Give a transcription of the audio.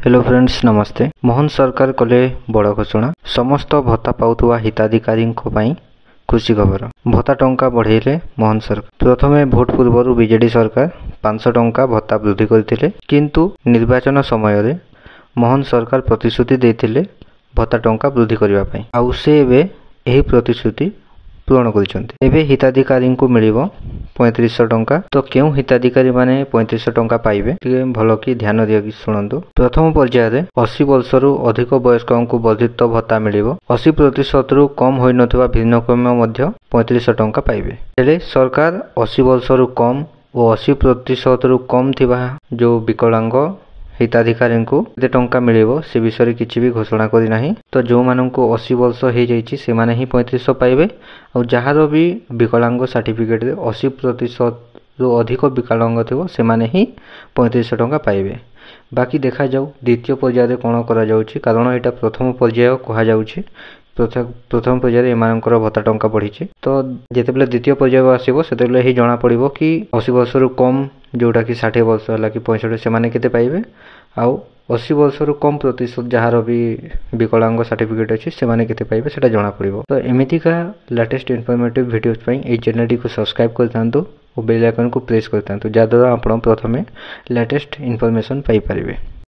Hello friends नमस्ते। मोहन सरकार कले बड़ घोषणा समस्त भत्ता पाउथुवा हिताधिकारी खुशी खबर। भत्ता टंका बढ़ेले मोहन सरकार। प्रथमे भोट पूर्व बीजेडी सरकार 500 टंका भत्ता वृद्धि करथिले, किंतु निर्वाचन समय रे मोहन सरकार प्रतिश्रुति देथिले भत्ता टंका वृद्धि करिवा पई। आउ से एबे एही प्रतिश्रुति पूरण करिसंते। एबे हिताधिकारी को मिलिबो 3500 टंका। तो केउ हिताधिकारी माने 3500 टंका पाइबे टिके भलो की ध्यान दिया कि सुनंतु। प्रथम पर्याय रे 80 वर्ष रु अधिक वयस्कों को वर्धित भत्ता मिलिबो। 80% रु कम होई नथिबा भिन्नक्षम मध्य 3500 टंका पाइबे। हेले सरकार 80 वर्ष रु कम और 80% रु कम थिबा जो विकलांग हिताधिकारी को केते टंका मिलिबो से विषय किछि भी घोषणा करि नाही। तो जो मानन को 80 वर्ष हे जाईछि से माने ही 3500 पाइबे। और जहार भी विकलांग सर्टिफिकेट 80% रु अधिक विकलांग थिबो से माने ही 3500 टंका पाइबे। बाकी देखा जाऊ द्वितीय पर्याय कोन करा जाउछि, कारण एटा प्रथम पर्याय कहा जाउछि। प्रथम पर्याय एमानकर भत्ता टंका बढ़ी। तो जेतेबेले द्वितीय पर्याय आसीबो सेतेबेले ही जाना पड़िबो कि 80 वर्ष रु कम जोटा कि 60 वर्ष होला कि 65 से माने केते पाइबे, आउ 80 वर्ष रु कम प्रतिशत जहार भी विकलांग सर्टिफिकेट अछि से माने केते पाइबे सेटा जाना पड़िबो। तो एमिति का लेटेस्ट इन्फॉर्मेटिव वीडियोस पई ए चैनल को सब्सक्राइब करतांतु और बेल आइकन को प्रेस करतांतु, जा द्वारा आपण प्रथमे लेटेस्ट इन्फॉर्मेशन पाई परिबे।